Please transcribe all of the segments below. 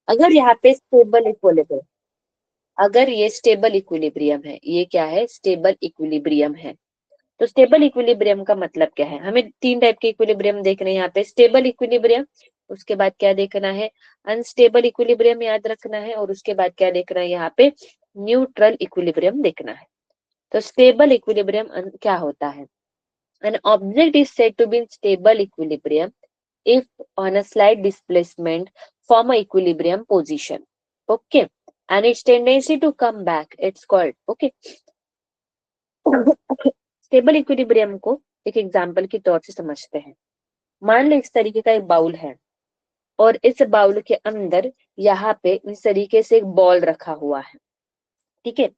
अगर यहाँ पे स्टेबल इक्विलिब्रियम, अगर ये स्टेबल इक्विलिब्रियम है, ये क्या है, स्टेबल इक्विलिब्रियम है। तो स्टेबल इक्विलिब्रियम का मतलब क्या है, हमें तीन टाइप के इक्विलिब्रियम देखने हैं यहाँ पे, स्टेबल इक्विलिब्रियम, उसके बाद क्या देखना है, अनस्टेबल इक्विलिब्रियम याद रखना है, और उसके बाद क्या देखना है यहाँ पे, न्यूट्रल इक्विलिब्रियम देखना है। तो स्टेबल इक्विलिब्रियम क्या होता है, an object is said to be in stable equilibrium if on a slight displacement form a equilibrium position, okay, and its tendency to come back, it's called, okay. Stable equilibrium को एक example के तौर से समझते हैं। मान लो इस तरीके का एक बाउल है, और इस बाउल के अंदर यहाँ पे इस तरीके से एक बॉल रखा हुआ है, ठीक है।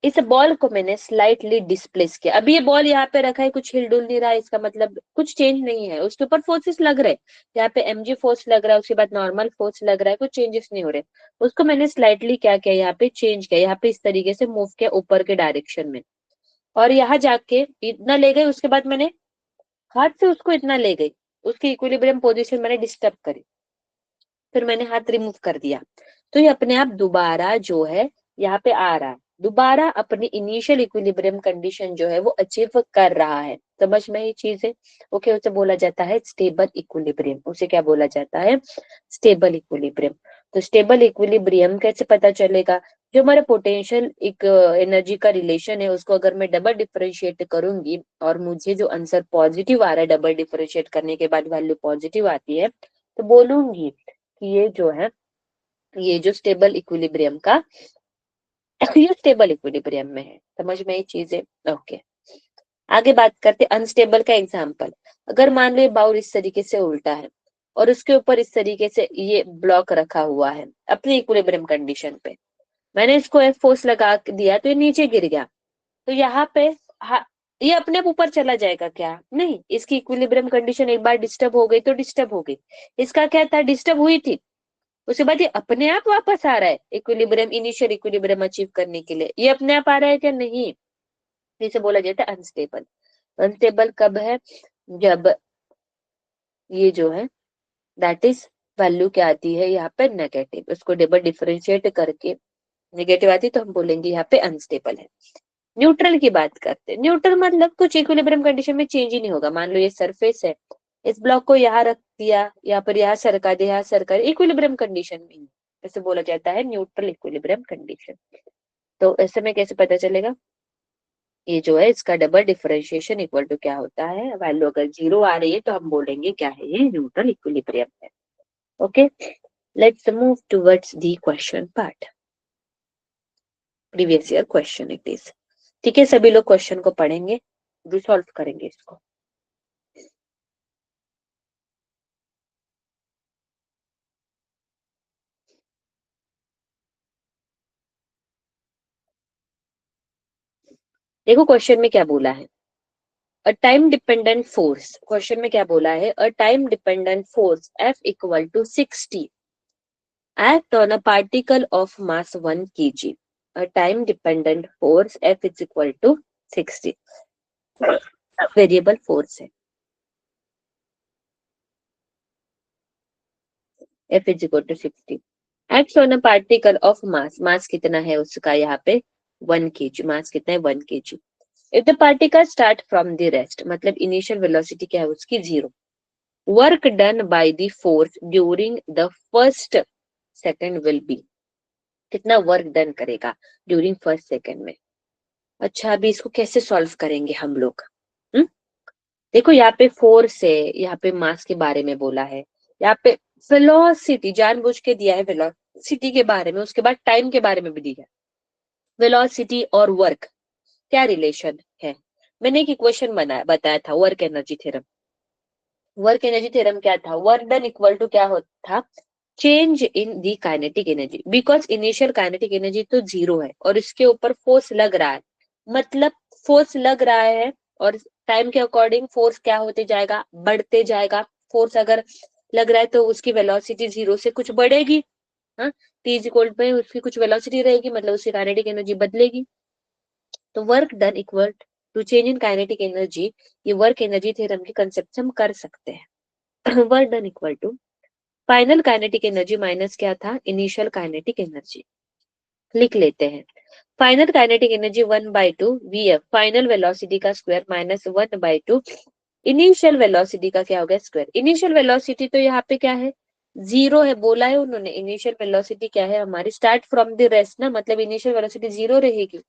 इस बॉल को मैंने स्लाइटली डिस्प्लेस किया, अभी ये बॉल यहाँ पे रखा है, कुछ हिलडुल नहीं रहा है, इसका मतलब कुछ चेंज नहीं है, उसके ऊपर फोर्सेस लग रहे हैं, यहाँ पे mg फोर्स लग रहा है, उसके बाद नॉर्मल फोर्स लग रहा है, कुछ चेंजेस नहीं हो रहे, उसको मैंने स्लाइटली क्या किया, यहाँ पे चेंज किया, यहाँ पे इस तरीके से मूव किया ऊपर के डायरेक्शन में, और यहाँ जाके इतना ले गई, उसके बाद मैंने हाथ से उसको इतना ले गई, उसकी इक्विलिब्रियम पोजीशन मैंने डिस्टर्ब करी, फिर मैंने हाथ रिमूव कर दिया, तो ये अपने आप दोबारा जो है यहाँ पे आ रहा है, दोबारा अपनी इनिशियल इक्विलिब्रियम कंडीशन जो है वो अचीव कर रहा है। समझ में ये चीज है, ओके। उसे बोला जाता है स्टेबल इक्विलिब्रियम, उसे क्या बोला जाता है, स्टेबल इक्विलिब्रियम। तो स्टेबल इक्विलिब्रियम कैसे पता चलेगा, जो हमारे पोटेंशियल एक एनर्जी का रिलेशन है, उसको अगर मैं डबल डिफरेंशिएट करूंगी और मुझे जो आंसर पॉजिटिव आ रहा है, डबल डिफरेंशिएट करने के बाद वैल्यू पॉजिटिव आती है, तो बोलूंगी कि ये जो है, ये जो स्टेबल इक्विलिब्रियम का ये स्टेबल इक्विलिब्रियम में है। समझ में ये चीजें, ओके। आगे बात करते अनस्टेबल का एग्जांपल। अगर मान लो ये बाउल इस तरीके से उल्टा है और उसके ऊपर इस तरीके से ये ब्लॉक रखा हुआ है अपनी इक्विलिब्रियम कंडीशन पे, मैंने इसको एक फोर्स लगा दिया तो ये नीचे गिर गया, तो यहाँ पे ये अपने आप ऊपर चला जाएगा क्या, नहीं, इसकी इक्विलिब्रियम कंडीशन एक बार डिस्टर्ब हो गई तो डिस्टर्ब हो गई, इसका क्या था, डिस्टर्ब हुई थी, उसके बाद ये अपने आप वापस आ रहा है इक्विलिब्रियम, इनिशियल इक्विलिब्रियम अचीव करने के लिए, ये अपने आप आ रहा है क्या, नहीं, इसे बोला जाता है अनस्टेबल। अनस्टेबल कब है, जब ये जो है दैट इज वैल्यू क्या आती है यहाँ पे नेगेटिव, उसको डबल डिफरेंशिएट करके नेगेटिव आती है तो हम बोलेंगे यहाँ पे अनस्टेबल है। न्यूट्रल की बात करते हैं, न्यूट्रल मतलब कुछ इक्विलिब्रियम कंडीशन में चेंज ही नहीं होगा। मान लो ये सरफेस है, इस ब्लॉक को यहाँ रख दिया, यहाँ पर यहाँ सरका दिया, यहाँ सरका, इक्विलिब्रियम कंडीशन में, ऐसे बोला जाता है न्यूट्रल इक्विलिब्रियम कंडीशन। तो ऐसे में कैसे पता चलेगा, ये जो है इसका डबल डिफरेंशिएशन इक्वल टू क्या होता है, वैल्यू अगर 0 आ रही है तो हम बोलेंगे क्या है, ये न्यूट्रल इक्विलिब्रियम है, okay. Let's move towards the question part, previous year question it is, ठीक है। सभी लोग क्वेश्चन को पढ़ेंगे, सॉल्व करेंगे इसको। देखो क्वेश्चन में क्या बोला है, a time dependent force, question में क्या बोला है, a time dependent force F equal to 60 act on a particle of mass 1 kg. A time dependent force F is equal to 60, variable force है, F is equal to 60 acts on a particle of mass, मास कितना है उसका यहाँ पे 1 kg, मास कितना है 1 kg। If the particle start from the rest, मतलब initial velocity क्या है उसकी 0, work done by the force during the first second will be, कितना वर्क डन करेगा ड्यूरिंग फर्स्ट सेकंड में। अच्छा अभी इसको कैसे सॉल्व करेंगे हम लोग, देखो यहाँ पे फोर्स है, यहाँ पे मास के बारे में बोला है, यहाँ पे वेलोसिटी जानबूझ के दिया है, वेलोसिटी के बारे में, उसके बाद टाइम के बारे में भी दिया है। वेलोसिटी और वर्क क्या रिलेशन है, मैंने एक इक्वेशन बताया था, work energy theorem. Work energy theorem क्या था, वर्क डन इक्वल टू क्या होता था, change in the kinetic energy, because initial kinetic energy तो 0 है और इसके ऊपर फोर्स लग रहा है, मतलब फोर्स लग रहा है और टाइम के अकॉर्डिंग फोर्स क्या होते जाएगा, बढ़ते जाएगा। फोर्स अगर लग रहा है तो उसकी वेलोसिटी 0 से कुछ बढ़ेगी, हाँ, टी इज इक्वल पे उसकी कुछ वेलोसिटी रहेगी, मतलब उसकी काइनेटिक एनर्जी बदलेगी। तो work done equal to change in kinetic energy, ये वर्क एनर्जी थ्योरम के कंसेप्ट से हम कर सकते हैं। Work done equal to final kinetic energy minus क्या था, इनिशियल काइनेटिक एनर्जी। लिख लेते हैं, final kinetic energy 1/2 VF final velocity का स्क्वायर माइनस 1/2 इनिशियल वेलोसिटी का क्या हो गया स्क्वायर। इनिशियल वेलोसिटी तो यहाँ पे क्या है, 0 है, बोला है उन्होंने। इनिशियल वेलोसिटी क्या है हमारी, स्टार्ट फ्रॉम द रेस्ट ना, मतलब इनिशियल वेलोसिटी 0 रहेगी,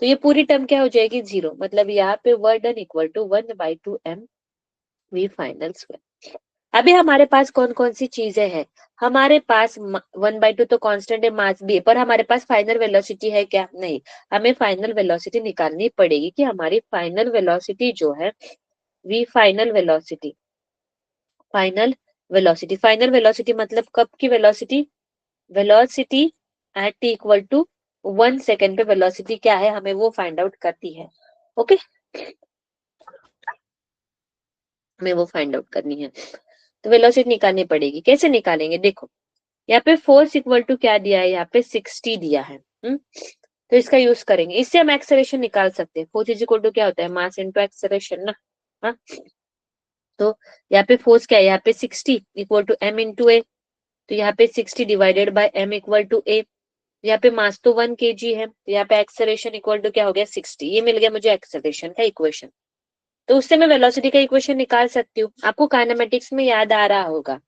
तो ये पूरी टर्म क्या हो जाएगी 0, मतलब यहाँ पे work done equal to 1/2 mv final square. अभी हमारे पास कौन कौन सी चीजें हैं, हमारे पास 1/2 तो कांस्टेंट है, मास भी है, पर हमारे पास फाइनल वेलोसिटी है क्या, नहीं। हमें फाइनल वेलोसिटी निकालनी पड़ेगी कि हमारी फाइनल वेलोसिटी जो है V final velocity, final velocity मतलब कब की velocity, velocity at T equal to 1 second पे वेलोसिटी क्या है हमें वो फाइंड आउट करती है। ओके, हमें वो फाइंड आउट करनी है, तो वेलोसिटी निकालनी पड़ेगी। कैसे निकालेंगे, देखो यहाँ पे फोर्स इक्वल टू क्या दिया है, यहाँ पे 60 दिया है। तो इसका यूज करेंगे, इससे हम एक्सेलरेशन निकाल सकते हैं। फोर्स इज इक्वल टू क्या होता है, मास इनटू एक्सेलरेशन ना। हाँ, तो यहाँ पे फोर्स क्या है, यहाँ पे 60 equal to m into a, तो यहाँ पे 60 divided by m equal to a. यहाँ पे मास तो 1 kg है, तो यहाँ पे एक्सेलरेशन इक्वल टू क्या हो गया 60। ये मिल गया मुझे एक्सेलरेशन का इक्वेशन, तो उससे मैं वेलोसिटी का इक्वेशन निकाल सकती हूँ। आपको काइनेमेटिक्स में याद आ रहा होगा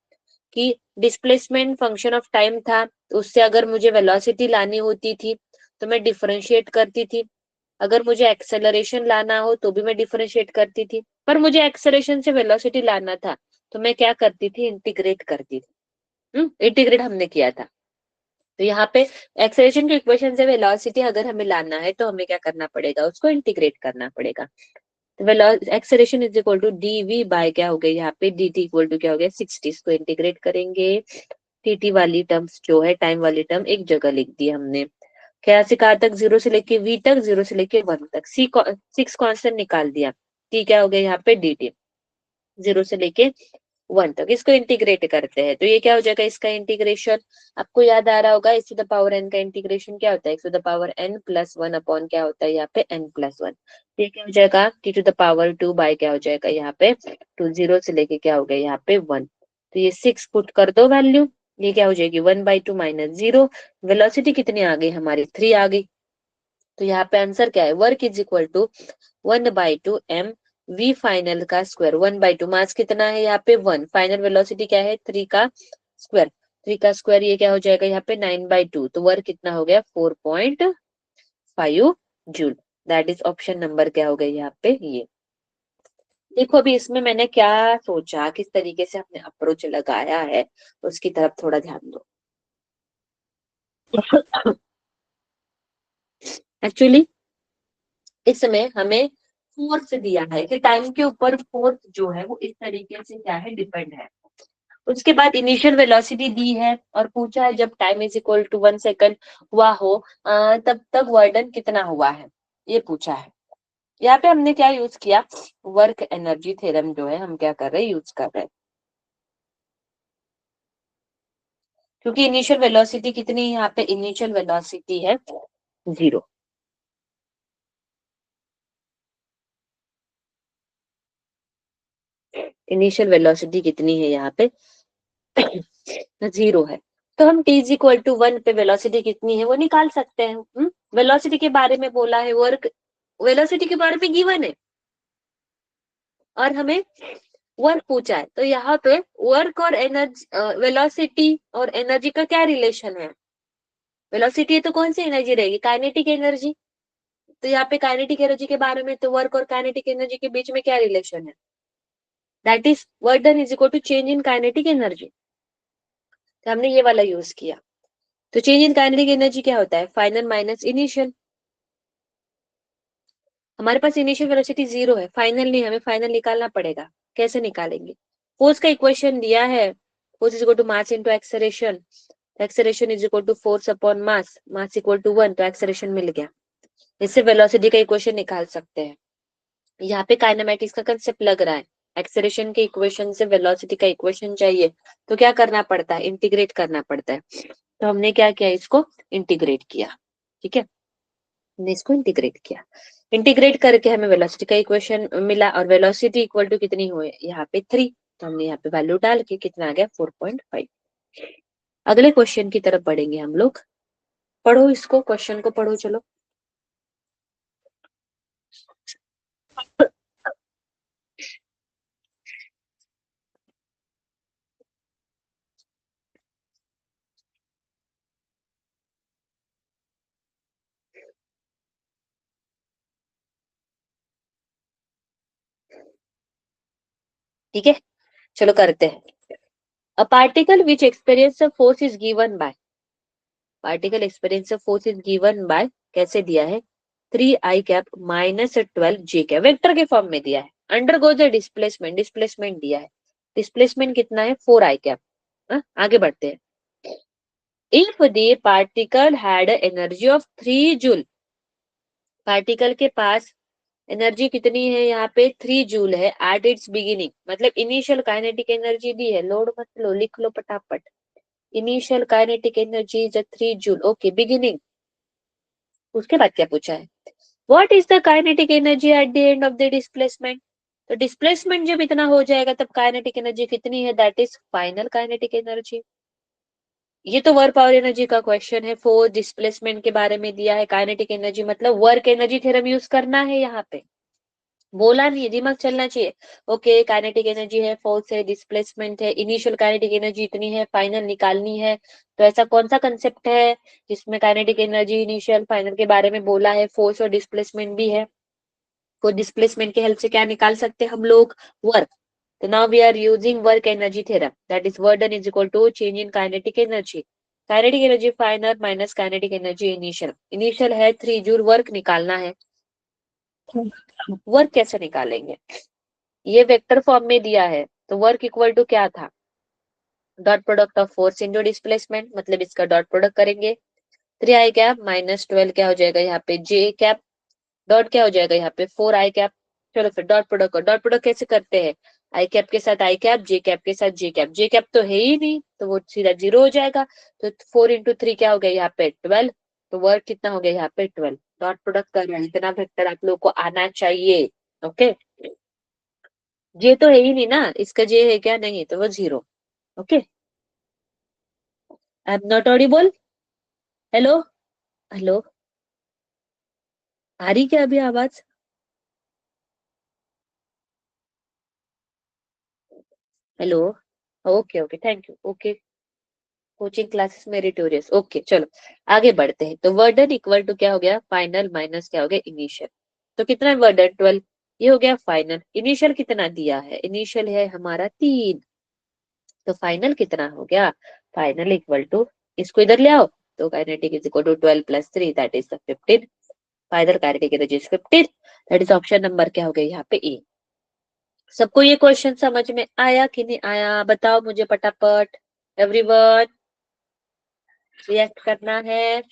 कि डिस्प्लेसमेंट फंक्शन ऑफ टाइम था, तो उससे अगर मुझे वेलोसिटी लानी होती थी तो मैं डिफरेंशिएट करती थी, अगर मुझे एक्सेलरेशन लाना हो तो भी मैं डिफरेंशिएट करती थी, पर मुझे एक्सेलरेशन से वेलोसिटी लाना था तो मैं क्या करती थी, इंटीग्रेट करती थी। इंटीग्रेट हमने किया था। तो यहाँ पे एक्सेलरेशन के इक्वेशन से वेलोसिटी अगर हमें लाना है तो हमें क्या करना पड़ेगा, उसको इंटीग्रेट करना पड़ेगा। Acceleration is equal to dv by क्या हो गया, यहाँ पे dt इक्वल टू क्या हो गया 60। इसको इंटीग्रेट करेंगे, tt वाली टर्म्स जो है, टाइम वाली टर्म एक जगह लिख दी हमने। क्या से कहा तक, 0 से लेके v तक, 0 से लेके 1 तक, 6 कांस्टेंट निकाल दिया। t क्या हो गया यहाँ पे dt, 0 से लेके 1 तक। इसको इंटीग्रेट करते हैं तो ये क्या हो जाएगा, इसका इंटीग्रेशन आपको याद आ रहा होगा, x to the power n का इंटीग्रेशन क्या होता है, x to the power n plus 1 upon क्या होता है यहाँ पे n प्लस 1। ये क्या हो जाएगा, t to the power 2 by क्या हो जाएगा यहाँ पे 2, 0 से लेके क्या हो गया यहाँ पे 1। तो ये 6 पुट कर दो वैल्यू, ये क्या हो जाएगी 1/2 माइनस 0। वेलोसिटी कितनी आ गई हमारी 3 आ गई। तो यहाँ पे आंसर क्या है, work is equal to 1/2 m v final का स्क्वायर। 1/2 मास कितना है यहाँ पे 1, फाइनल वेलोसिटी क्या है 3 का स्क्वायर। 3 का स्क्वायर ये क्या हो जाएगा यहाँ पे 9/2, तो वर्क कितना हो गया 4.5 joule. That is option number क्या हो गया यहाँ पे ये। देखो अभी इसमें मैंने क्या सोचा, किस तरीके से हमने अप्रोच लगाया है उसकी तरफ थोड़ा ध्यान दो। एक्चुअली इसमें हमें फोर्स दिया है कि टाइम के ऊपर फोर्स जो है वो इस तरीके से क्या है डिपेंड है। उसके बाद इनिशियल वेलोसिटी दी है और पूछा है जब time is equal to 1 second हुआ हो तब तक वर्डन कितना हुआ है, ये पूछा है। यहाँ पे हमने क्या यूज किया, वर्क एनर्जी थ्योरम जो है हम क्या कर रहे हैं, यूज कर रहे हैं। क्योंकि इनिशियल वेलोसिटी कितनी है यहाँ पे, इनिशियल वेलोसिटी है 0। इनिशियल वेलोसिटी कितनी है यहाँ पे 0 है। तो हम t इज इक्वल टू 1 पे वेलोसिटी कितनी है वो निकाल सकते हैं। वेलोसिटी के बारे में बोला है, वर्क वेलोसिटी के बारे में गिवन है और हमें वर्क पूछा है, तो यहाँ पे वर्क और एनर्जी, वेलोसिटी और एनर्जी का क्या रिलेशन है। वेलोसिटी है तो कौन सी एनर्जी रहेगी, काइनेटिक एनर्जी। तो यहाँ पे काइनेटिक एनर्जी के बारे में, तो वर्क और काइनेटिक एनर्जी के बीच में क्या रिलेशन है, that is work done is equal to change in kinetic energy. तो हमने ये वाला यूज किया। तो चेंज इन काइनेटिक एनर्जी क्या होता है, फाइनल माइनस इनिशियल। हमारे पास इनिशियल वेलोसिटी 0 है, फाइनल नहीं, हमें फाइनल निकालना पड़ेगा। कैसे निकालेंगे, फोर्स का इक्वेशन दिया है, force is equal to mass into acceleration, acceleration is equal to force upon mass, mass equal to 1, तो एक्सेलरेशन मिल गया। इससे वेलोसिटी का इक्वेशन निकाल सकते हैं। यहाँ पे काइनेमेटिक्स का कंसेप्ट लग रहा है, एक्सेलरेशन के इक्वेशन से वेलोसिटी का इक्वेशन चाहिए तो क्या करना पड़ता है, इंटीग्रेट करना पड़ता है। तो हमने क्या किया, इसको इंटीग्रेट किया। ठीक है, हमने इसको इंटीग्रेट किया, इंटीग्रेट करके हमें वेलोसिटी का इक्वेशन मिला और वेलोसिटी इक्वल टू कितनी हुई यहाँ पे 3। तो हमने यहाँ पे वैल्यू डाल के कितना आ गया 4.5। अगले क्वेश्चन की तरफ बढ़ेंगे हम लोग। पढ़ो इसको, क्वेश्चन को पढ़ो चलो। ठीक है, चलो करते हैं। A particle which experience force is given by, particle experience force is given by, कैसे दिया है, 3 i cap minus 12 j cap, vector के फॉर्म में दिया है। Under go the displacement, displacement दिया है, डिस्प्लेसमेंट कितना है 4 i कैप। आगे बढ़ते हैं। If the particle had energy of 3 joule, particle के पास एनर्जी कितनी है, यहाँ पे 3 जूल है एट इट्स बिगिनिंग, मतलब इनिशियल काइनेटिक एनर्जी दी है, लोड मत लो, लिख लो फटाफट। Initial kinetic energy is 3 joule, okay beginning. उसके बाद क्या पूछा है, what is the kinetic energy at the end of the displacement, तो डिस्प्लेसमेंट जब इतना हो जाएगा तब काइनेटिक एनर्जी कितनी है, that is final kinetic energy. ये तो वर्क पावर एनर्जी का क्वेश्चन है, फोर्स डिस्प्लेसमेंट के बारे में दिया है, काइनेटिक एनर्जी मतलब वर्क एनर्जी थ्योरम यूज करना है यहाँ पे, बोला नहीं है, दिमाग चलना चाहिए। ओके काइनेटिक एनर्जी है, फोर्स है, डिस्प्लेसमेंट है, इनिशियल काइनेटिक एनर्जी इतनी है, फाइनल निकालनी है, तो ऐसा कौन सा कंसेप्ट है जिसमें काइनेटिक एनर्जी इनिशियल फाइनल के बारे में बोला है, फोर्स और डिस्प्लेसमेंट भी है। को डिस्प्लेसमेंट के हेल्प से क्या निकाल सकते हैं हम लोग, वर्क। तो now we are using work energy theorem, that is work done is equal to change in kinetic energy, kinetic energy final minus kinetic energy initial, initial है 3 जूल, वर्क निकालना है। वर्क कैसे निकालेंगे, ये वेक्टर फॉर्म में दिया है, तो वर्क इक्वल टू क्या था, dot product of force into displacement, मतलब इसका डॉट प्रोडक्ट करेंगे, 3 i कैप माइनस 12 क्या हो जाएगा यहाँ पे j कैप, डॉट क्या हो जाएगा यहाँ पे 4 i कैप। चलो फिर डॉट प्रोडक्ट, डॉट प्रोडक्ट कैसे करते हैं, आई कैप के साथ आई कैप, जे कैप के साथ जे कैप, जे कैप तो है ही नहीं तो वो सीधा 0 हो जाएगा, तो 4 × 3 क्या हो गया यहाँ पे 12, तो वर्क कितना हो गया यहाँ पे 12, डॉट प्रोडक्ट कर रहे हैं, इतना वेक्टर आप लोग को आना चाहिए। ओके, जे तो है ही नहीं ना, इसका जे है क्या, नहीं तो वो 0। Okay, I am not audible, hello, hello, आ रही क्या अभी आवाज, hello, okay okay thank you, okay, coaching classes meritorious, okay चलो आगे बढ़ते हैं। तो वर्डन इक्वल टू क्या हो गया, फाइनल माइनस क्या हो गया इनिशियल, तो कितना वर्डन 12, ये हो गया फाइनल, इनिशियल कितना दिया है, इनिशियल है हमारा 3, तो फाइनल कितना हो गया, फाइनल इक्वल टू, इसको इधर ले आओ, तो kinetic is equal to 12 + 3 that is the 15, final kinetic energy is 15, that is option number क्या हो गया यहाँ पे ए। सबको ये क्वेश्चन समझ में आया कि नहीं आया, बताओ मुझे फटाफट, एवरीवन रिएक्ट करना है।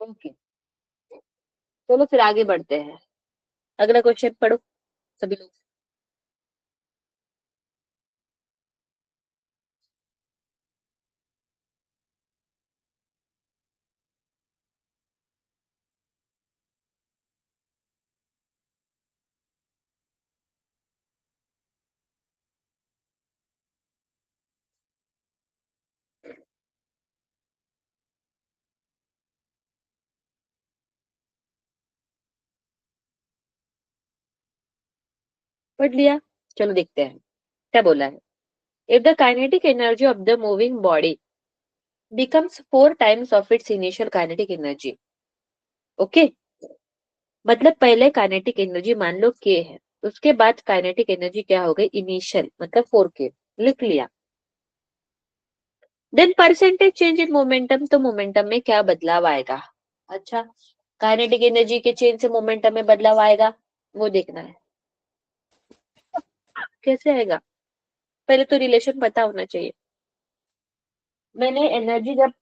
ओके, चलो फिर आगे बढ़ते हैं, अगला क्वेश्चन पढ़ो सभी लोग। पढ़ लिया, चलो देखते हैं क्या बोला है। If the kinetic energy of the moving body becomes 4 times of its initial kinetic energy, okay, मतलब पहले काइनेटिक एनर्जी मान लो k है, उसके बाद काइनेटिक एनर्जी क्या हो गई इनिशियल, मतलब 4k, लिख लिया। Then percentage change in momentum, तो मोमेंटम में क्या बदलाव आएगा, अच्छा, काइनेटिक एनर्जी के चेंज से मोमेंटम में बदलाव आएगा, वो देखना है, कैसे आएगा, पहले तो रिलेशन पता होना चाहिए। मैंने एनर्जी जब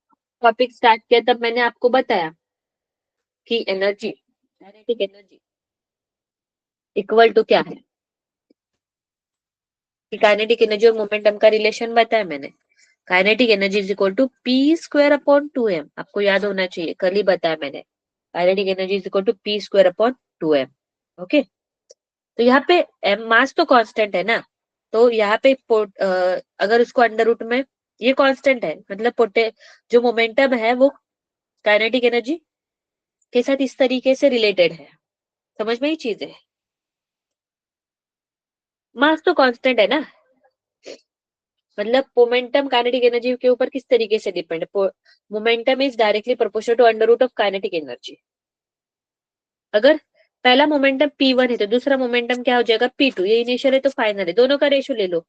टॉपिक स्टार्ट किया तब मैंने आपको बताया कि energy, kinetic energy equal to क्या है, कि काइनेटिक एनर्जी और मोमेंटम का रिलेशन बताया मैंने। Kinetic energy is equal to P square upon 2m, आपको याद होना चाहिए, कल ही बताया मैंने। Kinetic energy is equal to P square upon 2m। Okay, तो यहाँ पे m मास तो कांस्टेंट है ना, तो यहाँ पे अगर उसको अंडर रूट में, ये कांस्टेंट है मतलब पोटे जो मोमेंटम है वो काइनेटिक एनर्जी के साथ इस तरीके से रिलेटेड है। समझ में ये चीज है, मास तो कांस्टेंट है ना, मतलब मोमेंटम काइनेटिक एनर्जी के ऊपर किस तरीके से डिपेंड है। Momentum is directly proportional to under root of kinetic energy. अगर पहला मोमेंटम P1 है तो दूसरा मोमेंटम क्या हो जाएगा P2, ये इनिशियल है तो फाइनल है, दोनों का रेशियो ले लो,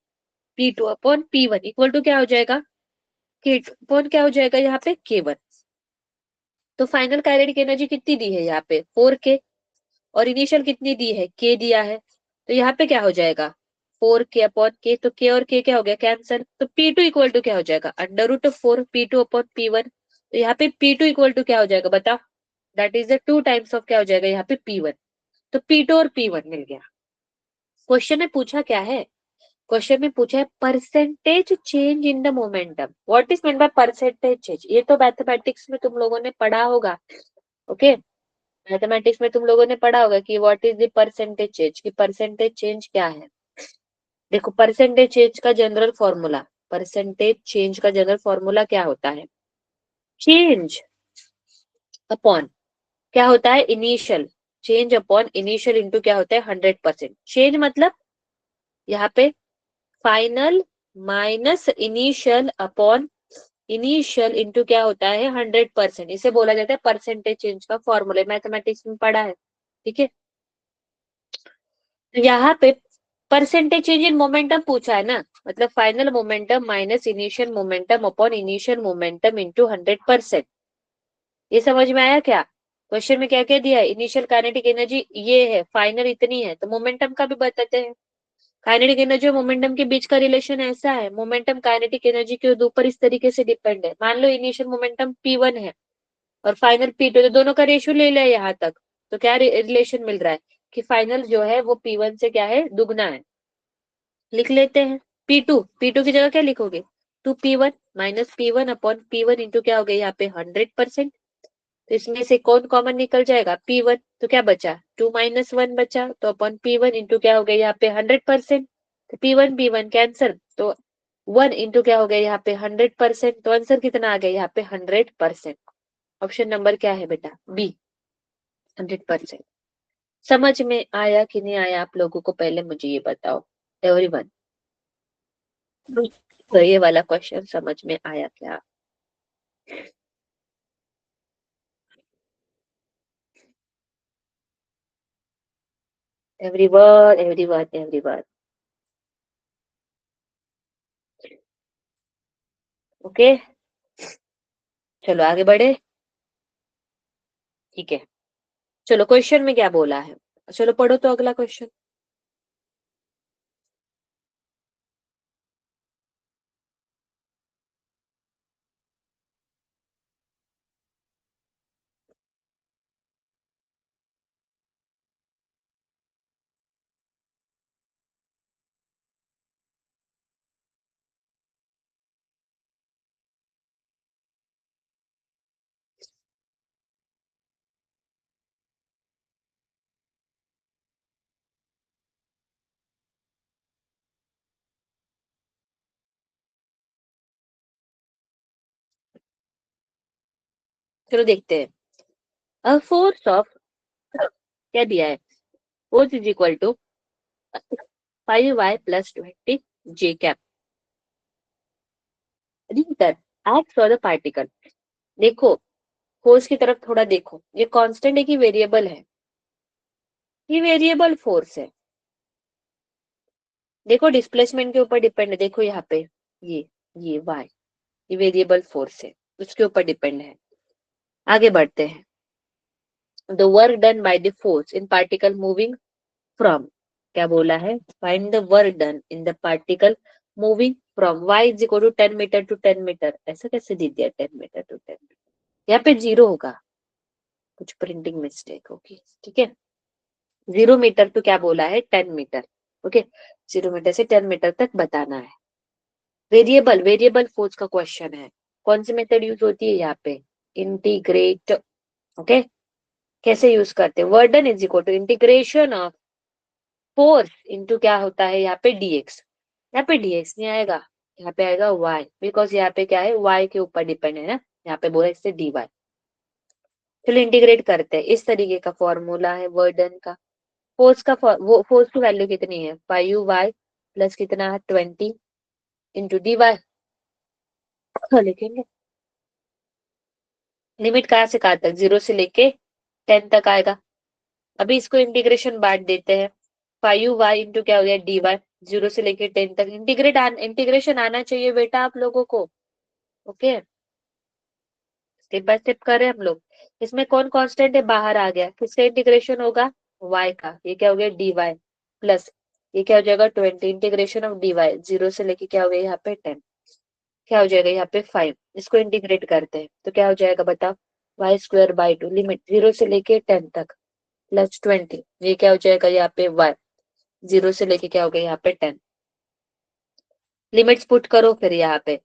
P2 upon P1 equal to क्या हो जाएगा K2 अपॉन क्या हो जाएगा यहाँ पे K1। तो फाइनल काइनेटिक एनर्जी कितनी दी है यहाँ पे 4K, और इनिशियल कितनी दी है K दिया है, तो यहाँ पे क्या हो जाएगा 4K अपॉन K, तो K और K क्या हो गया कैंसर, तो P2 इक्वल टू क्या हो जाएगा under root of 4 P2 upon P1। तो यहाँ पे P2 इक्वल टू क्या हो जाएगा बताओ, that is the 2 times of क्या हो जाएगा यहाँ पे P1। तो P2 और P1 मिल गया। क्वेश्चन में पूछा क्या है, क्वेश्चन में पूछा है percentage change in the momentum. What is mean by percentage change, ये तो मैथमेटिक्स में तुम लोगों ने पढ़ा होगा। ओके, मैथमेटिक्स में तुम लोगों ने पढ़ा होगा कि what is the percentage change, कि परसेंटेज चेंज क्या है। देखो परसेंटेज चेंज का जनरल फॉर्मूला, परसेंटेज चेंज का जनरल फॉर्मूला क्या होता है, चेंज अपॉन क्या होता है initial, change upon initial into क्या होता है 100%। चेंज मतलब यहाँ पे final minus initial upon initial into क्या होता है 100%, इसे बोला जाता है परसेंटेज चेंज का फॉर्मूला, मैथमेटिक्स में पढ़ा है। ठीक है, तो यहाँ पे परसेंटेज चेंज इन मोमेंटम पूछा है ना, मतलब final momentum minus initial momentum upon initial momentum into 100%। ये समझ में आया क्या, क्वेश्चन में क्या क्या दिया है, इनिशियल काइनेटिक एनर्जी ये है, फाइनल इतनी है, तो मोमेंटम का भी बताते हैं। काइनेटिक एनर्जी और मोमेंटम के बीच का रिलेशन ऐसा है, मोमेंटम काइनेटिक एनर्जी के ऊपर इस तरीके से डिपेंड है। मान लो इनिशियल मोमेंटम P1 है और फाइनल P2, तो दोनों का रेशियो ले लिया यहाँ तक, तो क्या रिलेशन मिल रहा है कि फाइनल जो है वो P1 से क्या है दुगना है। लिख लेते हैं P2 की जगह क्या लिखोगे 2P1 minus P1 upon P1 into क्या हो गया यहाँ पे 100%। तो इसमें से कौन कॉमन निकल जाएगा P1, तो क्या बचा 2 - 1 बचा, तो अपॉन P1 इंटू क्या हो गया यहाँ पे 100%। तो P1 कैंसर, तो 1 इंटू क्या हो गया यहाँ पे 100%, तो आंसर कितना आ गया यहाँ पे 100%। ऑप्शन नंबर क्या है बेटा बी 100%। समझ में आया कि नहीं आया आप लोगों को, पहले मुझे ये बताओ एवरीवन, तो ये वाला क्वेश्चन समझ में आया क्या। एवरीवन एवरीवन एवरीवन, ओके चलो आगे बढ़े। ठीक है, चलो क्वेश्चन में क्या बोला है, चलो पढ़ो तो अगला क्वेश्चन। चलो देखते हैं, अ फोर्स ऑफ क्या दिया है, force is equal to 5y plus 20 cap रीटर एक्ट फॉर द पार्टिकल। देखो फोर्स की तरफ थोड़ा देखो, ये कांस्टेंट है कि वेरिएबल है, ये वेरिएबल फोर्स है। देखो डिस्प्लेसमेंट के ऊपर डिपेंड है, देखो यहाँ पे ये y, ये वेरिएबल फोर्स है, उसके ऊपर डिपेंड है। आगे बढ़ते हैं, the work done by the force in particle moving from, क्या बोला है find the work done in the particle moving from y is equal to 10 meter to 10 meter, ऐसा कैसे दे दिया 10 मीटर टू 10 मीटर, यहाँ पे जीरो होगा, कुछ प्रिंटिंग मिस्टेक होगी। ठीक है, 0 मीटर तो क्या बोला है 10 मीटर, ओके, 0 मीटर से 10 मीटर तक बताना है। वेरिएबल फोर्स का क्वेश्चन है, कौन सी मेथड यूज होती है यहाँ पे, इंटीग्रेट। ओके, कैसे यूज करते हैं, work done is equal to integration of force into क्या होता है यहाँ पे डीएक्स। यहाँ पे डीएक्स नहीं आएगा, यहाँ पे आएगा वाई, बिकॉज यहाँ पे क्या है, वाई के ऊपर डिपेंड है ना, यहाँ पे बोला इससे डी वाई। चलो इंटीग्रेट करते हैं, इस तरीके का फॉर्मूला है वर्डन का। फोर्स का वो फोर्स की वैल्यू कितनी है, 5y प्लस कितना है 20 इंटू डी वाई। लिखेंगे लिमिट कहाँ से कहाँ तक, 0 से लेके 10 तक आएगा। अभी इसको इंटीग्रेशन बांट देते हैं, 5y इंटू क्या हो गया डी वाई, 0 से लेके 10 तक इंटीग्रेशन आना चाहिए बेटा आप लोगों को। ओके, स्टेप बाय स्टेप कर रहे हैं हम लोग। इसमें कौन कांस्टेंट है, बाहर आ गया, किसका इंटीग्रेशन होगा, y का, ये क्या हो गया डी वाई प्लस ये क्या हो जाएगा 20 इंटीग्रेशन ऑफ डी वाई, 0 से लेके क्या हो गया यहाँ पे 10, क्या हो जाएगा यहाँ पे 5। इसको इंटीग्रेट करते हैं तो क्या हो जाएगा बताओ, वाई स्क्वायर बाई 2 लिमिट 0 से लेके 10 तक प्लस 20, ये क्या हो जाएगा यहाँ पे वाई, 0 से लेके क्या हो गया यहाँ पे 10। लिमिट्स पुट करो फिर यहाँ पे,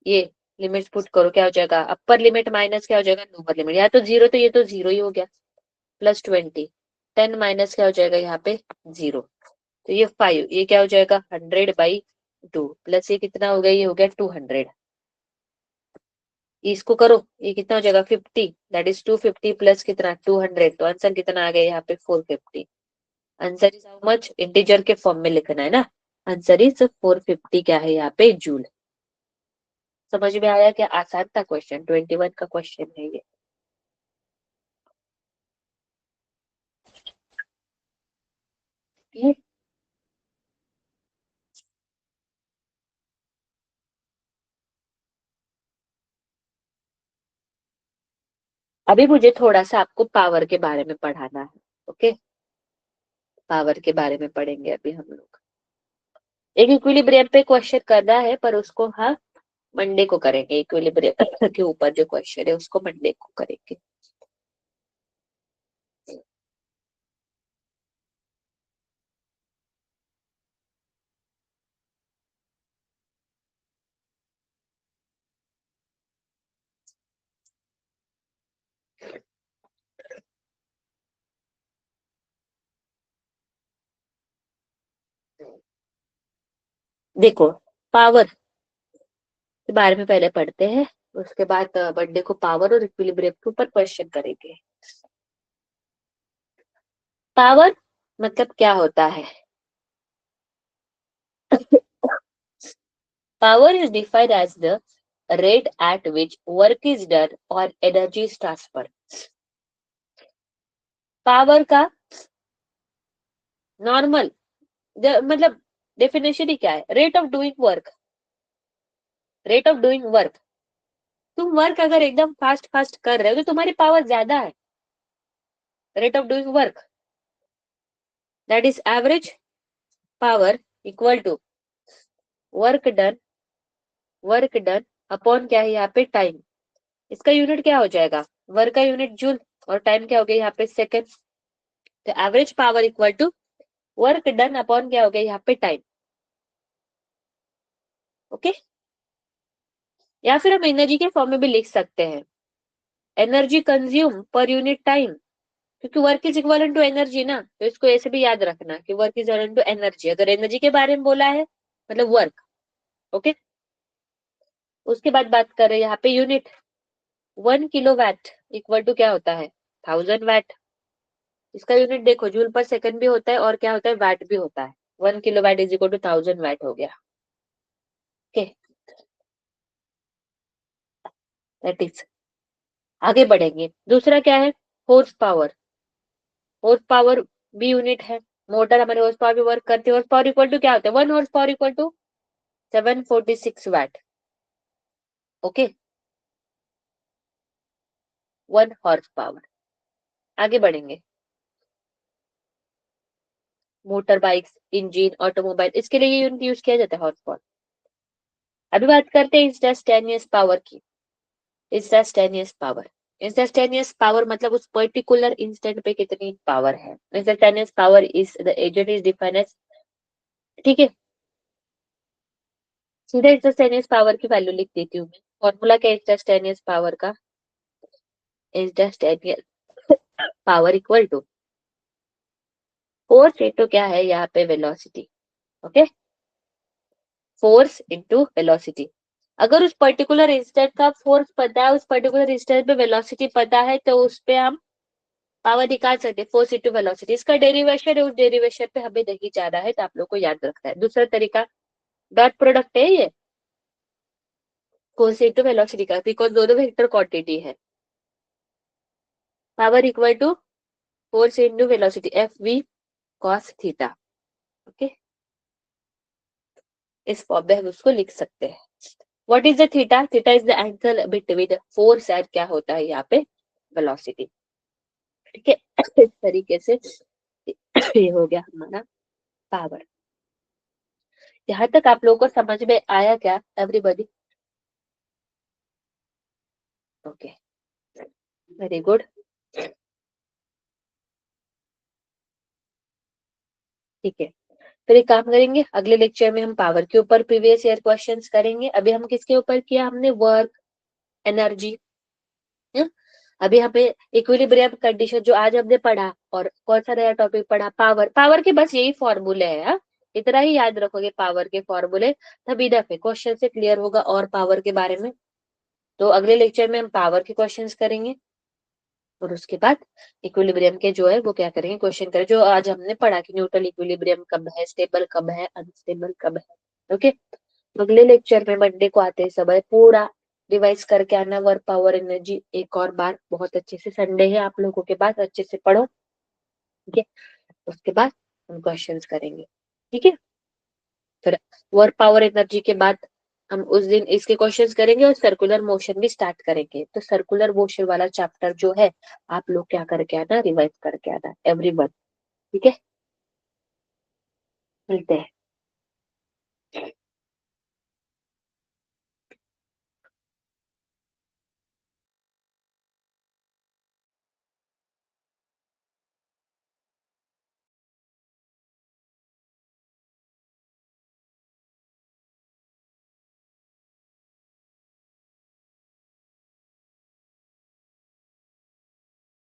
ये लिमिट्स पुट करो, क्या हो जाएगा अपर लिमिट माइनस क्या हो जाएगा लोअर लिमिट, या तो 0 तो ये तो 0 ही हो गया, प्लस 20, 10 माइनस क्या हो जाएगा यहाँ पे 0, तो ये 5, ये क्या हो जाएगा 100/2 प्लस ये कितना हो गया, ये हो गया 200। इसको करो, ये कितना हो जाएगा 50, दैट इज 250 प्लस कितना 200, तो आंसर कितना आ गया यहाँ पे 450। Answer is how much, integer के फॉर्म में लिखना है ना, आंसर इज 450 क्या है यहाँ पे जूल। समझ में आया क्या, आसान था क्वेश्चन, 21 का क्वेश्चन है ये। अभी मुझे थोड़ा सा आपको पावर के बारे में पढ़ाना है। ओके, पावर के बारे में पढ़ेंगे अभी हम लोग। एक इक्विलिब्रियम पे क्वेश्चन करना है, पर उसको हाँ मंडे को करेंगे, इक्विलिब्रियम के ऊपर जो क्वेश्चन है उसको मंडे को करेंगे। देखो, पावर के बारे में पहले पढ़ते हैं, उसके बाद मंडे को पावर और इक्विलिब्रियम के ऊपर क्वेश्चन करेंगे। पावर मतलब क्या होता है, power is defined as the rate at which work is done or energy is transferred। Power का नॉर्मल मतलब डेफिनेशन ही क्या है, rate of doing work, rate of doing work. तुम वर्क अगर एकदम फास्ट फास्ट कर रहे हो तो तुम्हारी पावर ज्यादा है, rate of doing work that is average power equal to work done, work done upon क्या है यहाँ पे टाइम। इसका यूनिट क्या हो जाएगा, वर्क का यूनिट जूल और टाइम क्या हो गया यहाँ पे सेकेंड, तो average power equal to work done upon क्या हो गया यहाँ पे टाइम। ओके, या फिर हम एनर्जी के फॉर्म में भी लिख सकते हैं, energy consume per unit time, क्योंकि work is equal to energy ना, तो इसको ऐसे भी याद रखना कि work is equal to energy, अगर एनर्जी के बारे में बोला है मतलब वर्क। ओके, उसके बाद बात कर रहे हैं यहाँ पे unit, 1 kilowatt equal to क्या होता है 1000 वैट। इसका यूनिट देखो जूल पर सेकंड भी होता है और क्या होता है वैट भी होता है, 1 kilowatt is equal to 1000 watt हो गया। ओके, दैट इज, आगे बढ़ेंगे। दूसरा क्या है, हॉर्स पावर, हॉर्स पावर भी यूनिट है, मोटर हमारे हॉर्स पावर भी वर्क करती है, हॉर्स पावर इक्वल टू क्या होता है, 1 horsepower equal to 746 watt. Okay, 1 horsepower. आगे बढ़ेंगे, मोटर बाइक्स, इंजन, ऑटोमोबाइल, इसके लिए ये यूनिट यूज किया जाता है हॉर्स पावर। अभी बात करते हैं इंस्टेंटेनियस पावर की। इंस्टेंटेनियस पावर, इंस्टेंटेनियस पावर मतलब उस पर्टिकुलर इंस्टेंट पे कितनी पावर है। Instantaneous power is the agent is defined as ठीक है, सीधा इंस्टेंटेनियस पावर की वैल्यू लिख देती हूँ मैं। फॉर्मूला क्या इंस्टेंटेनियस पावर का? Instantaneous power equal to force into क्या है यहाँ पे, velocity. Okay, force into velocity. अगर उस पर्टिकुलर इंस्टेंट का फोर्स पता है, उस पर्टिकुलर इंस्टेंट पे वेलोसिटी पता है, तो उस पे हम पावर निकाल सकते हैं, फोर्स इंटू वेलोसिटी। इसका डेरिवेशन है, उस डेरिवेशन पे हमें नहीं जाना है, तो आप लोग को याद रखना है। दूसरा तरीका डॉट प्रोडक्ट है ये, फोर्स इंटू वेलोसिटी का, बिकॉज दोनों वेक्टर क्वांटिटी है। Power equal to force into velocity, F V cos theta. Okay, इस फॉर्म में हम उसको लिख सकते हैं। What is the theta? Theta is the angle between force and क्या होता है यहाँ पे, वेलोसिटी। ठीक है, इस तरीके से ये हो गया हमारा पावर। यहाँ तक आप लोगों को समझ में आया क्या एवरीबॉडी? Okay, very good. ठीक है, फिर एक काम करेंगे, अगले लेक्चर में हम पावर के ऊपर प्रीवियस ईयर क्वेश्चंस करेंगे। अभी हम किसके ऊपर किया हमने, वर्क, एनर्जी। अभी हमें इक्विलिब्रियम कंडीशन जो आज हमने पढ़ा, और कौन सा नया टॉपिक पढ़ा, पावर। पावर के बस यही फॉर्मूले है, हाँ? इतना ही याद रखोगे पावर के फॉर्मूले, तभी इनफ है, क्वेश्चन से क्लियर होगा और पावर के बारे में। तो अगले लेक्चर में हम पावर के क्वेश्चंस करेंगे, और उसके बाद इक्विलिब्रियम के जो है वो क्या करेंगे, क्वेश्चन करें जो आज हमने पढ़ा कि न्यूट्रल इक्विलिब्रियम कब है, स्टेबल कब है, अनस्टेबल कब है। ओके, अगले लेक्चर में मंडे को आते हैं समय पूरा रिवाइज करके आना, वर्क, पावर, एनर्जी एक और बार बहुत अच्छे से। संडे है आप लोगों के पास, अच्छे से पढ़ो। ठीक है, उसके बाद हम क्वेश्चंस करेंगे। ठीक है, फिर वर्क, पावर, एनर्जी के बाद हम उस दिन इसके क्वेश्चंस करेंगे, और सर्कुलर मोशन भी स्टार्ट करेंगे। तो सर्कुलर मोशन वाला चैप्टर जो है आप लोग क्या करके आना, रिवाइज करके आना एवरीवन। ठीक है, मिलते हैं।